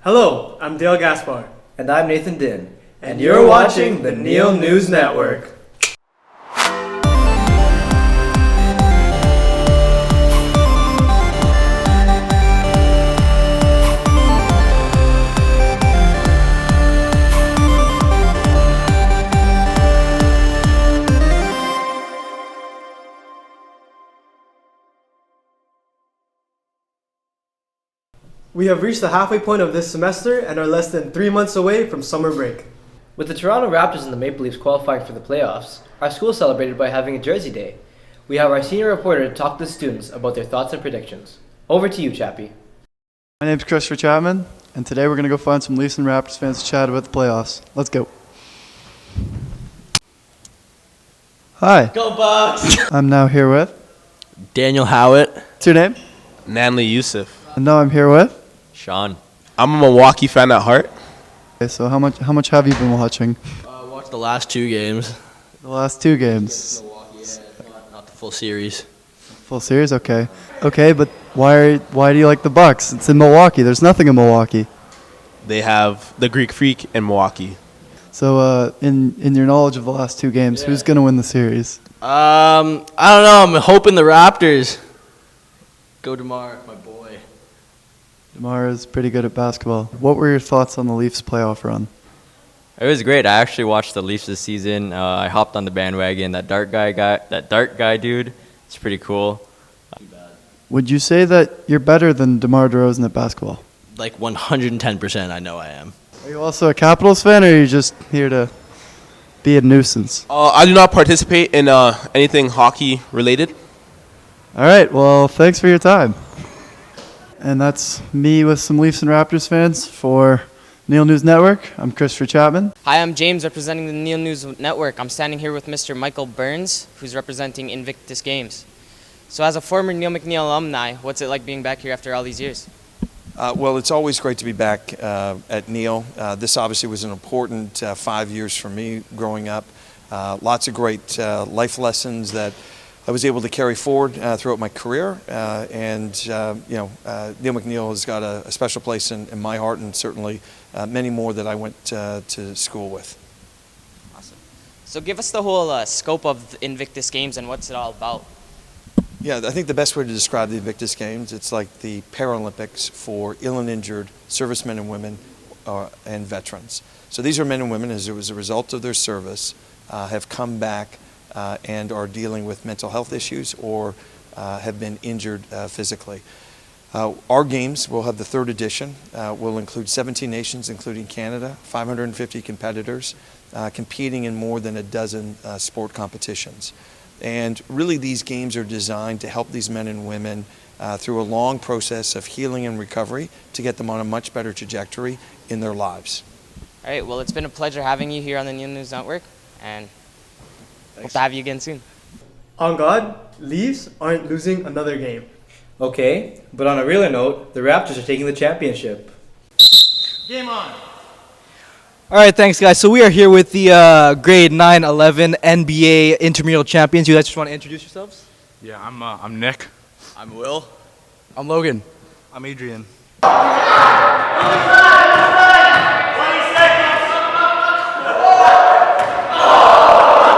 Hello, I'm Dale Gaspar. And I'm Nathan Din. And you're watching the McNeil News Network. We have reached the halfway point of this semester and are less than 3 months away from summer break. With the Toronto Raptors and the Maple Leafs qualifying for the playoffs, our school celebrated by having a Jersey Day. We have our senior reporter to talk to the students about their thoughts and predictions. Over to you, Chappie. My name's Christopher Chapman, and today we're going to go find some Leafs and Raptors fans to chat about the playoffs. Let's go. Hi. Go Bucks! I'm now here with... Daniel Howitt. What's your name? Nanley Youssef. And now I'm here with... Sean. I'm a Milwaukee fan at heart. Okay, so how much have you been watching? Watched the last 2 games. The last 2 games. Milwaukee, not the full series. Full series? Okay. Okay, but why do you like the Bucks? It's in Milwaukee. There's nothing in Milwaukee. They have the Greek Freak in Milwaukee. So in your knowledge of the last 2 games, who's going to win the series? I don't know. I'm hoping the Raptors. Go DeMar, my boy. DeMar is pretty good at basketball. What were your thoughts on the Leafs playoff run? It was great. I actually watched the Leafs this season. I hopped on the bandwagon. That dark guy dude, it's pretty cool. Would you say that you're better than DeMar DeRozan at basketball? Like 110%, I know I am. Are you also a Capitals fan, or are you just here to be a nuisance? I do not participate in anything hockey related. All right, well, thanks for your time. And that's me with some Leafs and Raptors fans for McNeil News Network. I'm Christopher Chapman. Hi, I'm James representing the McNeil News Network. I'm standing here with Mr. Michael Burns, who's representing Invictus Games. So as a former Neil McNeil alumni, what's it like being back here after all these years? Well, it's always great to be back at Neil. This obviously was an important 5 years for me growing up. Lots of great life lessons that I was able to carry forward throughout my career, and Neil McNeil has got a special place in my heart, and certainly many more that I went to school with. Awesome. So give us the whole scope of the Invictus Games and what's it all about. Yeah, I think the best way to describe the Invictus Games, it's like the Paralympics for ill and injured servicemen and women and veterans. So these are men and women, as a result of their service, have come back and are dealing with mental health issues or have been injured physically. Our games will have the 3rd edition. Will include 17 nations, including Canada, 550 competitors, competing in more than a dozen sport competitions. And really these games are designed to help these men and women through a long process of healing and recovery to get them on a much better trajectory in their lives. All right, well, it's been a pleasure having you here on the McNeil News Network, and hope to have you again soon. On God, Leafs aren't losing another game. Okay, but on a realer note, the Raptors are taking the championship. Game on! All right, thanks, guys. So we are here with the grade 9-11 NBA intramural champions. You guys just want to introduce yourselves? Yeah, I'm Nick. I'm Will. I'm Logan. I'm Adrian.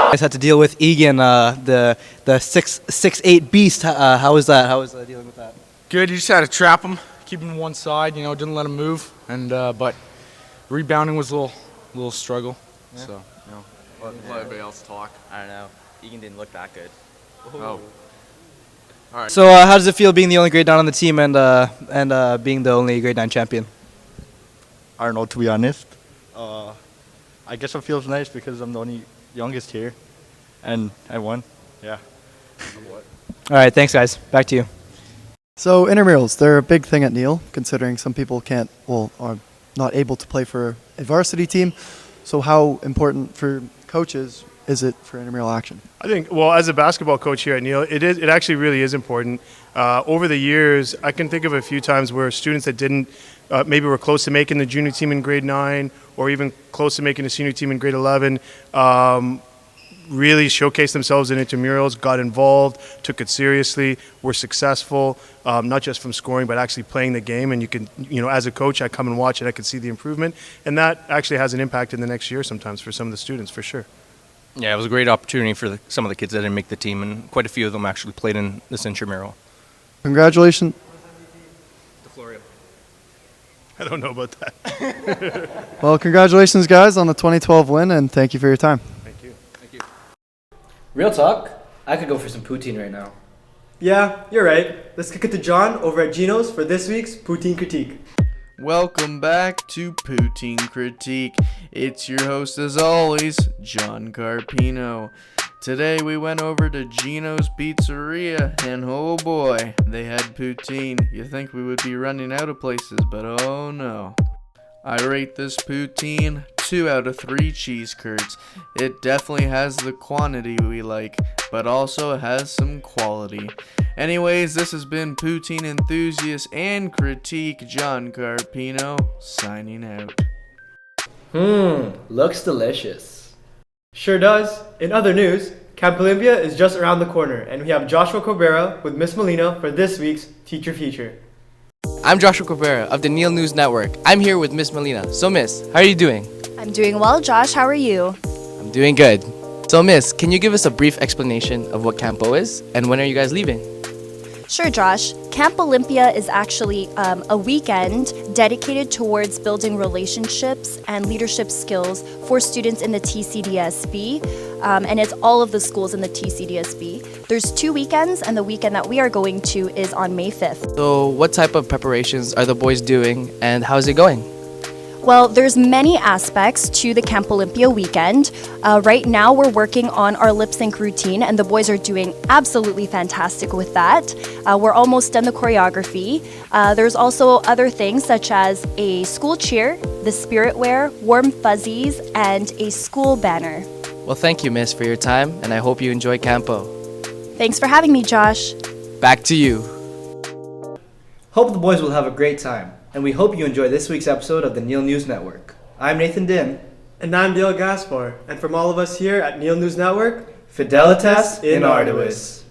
You guys had to deal with Egan, the 6'8" beast. How was that? How was dealing with that? Good. You just had to trap him, keep him one side. Didn't let him move, and but rebounding was a little struggle. Yeah. So let everybody else talk. I don't know. Egan didn't look that good. Oh. All right. So how does it feel being the only grade 9 on the team and being the only grade 9 champion? I don't know, to be honest. I guess it feels nice because I'm the only youngest here, and I won. Yeah. All right, thanks, guys. Back to you. So intramurals, they're a big thing at Neil, considering some people are not able to play for a varsity team. So how important for coaches is it for intramural action? I think, well, as a basketball coach here at Neil, it actually really is important. Over the years, I can think of a few times where students that didn't, maybe were close to making the junior team in grade 9 or even close to making the senior team in grade 11, really showcased themselves in intramurals, got involved, took it seriously, were successful, not just from scoring, but actually playing the game. And you can, as a coach, I come and watch it, I can see the improvement. And that actually has an impact in the next year sometimes for some of the students, for sure. Yeah, it was a great opportunity for some of the kids that didn't make the team, and quite a few of them actually played in this intramural. Congratulations. I don't know about that. Well, congratulations, guys, on the 2012 win, and thank you for your time. Thank you. Thank you. Real talk, I could go for some poutine right now. Yeah, you're right. Let's kick it to John over at Gino's for this week's Poutine Critique. Welcome back to Poutine Critique. It's your host as always, John Carpino. Today we went over to Gino's Pizzeria and oh boy, they had poutine. You think we would be running out of places, but oh no. I rate this poutine 2 out of 3 cheese curds. It definitely has the quantity we like, but also has some quality. Anyways, this has been Poutine Enthusiast and Critique John Carpino, signing out. Looks delicious. Sure does. In other news, Camp Olympia is just around the corner, and we have Joshua Cabrera with Miss Molina for this week's Teacher Feature. I'm Joshua Cabrera of the Neil News Network. I'm here with Miss Molina. So Miss, how are you doing? I'm doing well, Josh. How are you? I'm doing good. So Miss, can you give us a brief explanation of what Campo is and when are you guys leaving? Sure, Josh. Camp Olympia is actually a weekend dedicated towards building relationships and leadership skills for students in the TCDSB, and it's all of the schools in the TCDSB. There's 2 weekends, and the weekend that we are going to is on May 5th. So what type of preparations are the boys doing and how's it going? Well, there's many aspects to the Camp Olympia weekend. Right now, we're working on our lip sync routine, and the boys are doing absolutely fantastic with that. We're almost done the choreography. There's also other things such as a school cheer, the spirit wear, warm fuzzies, and a school banner. Well, thank you, Miss, for your time, and I hope you enjoy Campo. Thanks for having me, Josh. Back to you. Hope the boys will have a great time, and we hope you enjoy this week's episode of the Neil News Network. I'm Nathan Dim. And I'm Dale Gaspar. And from all of us here at Neil News Network, Fidelitas in Arduis.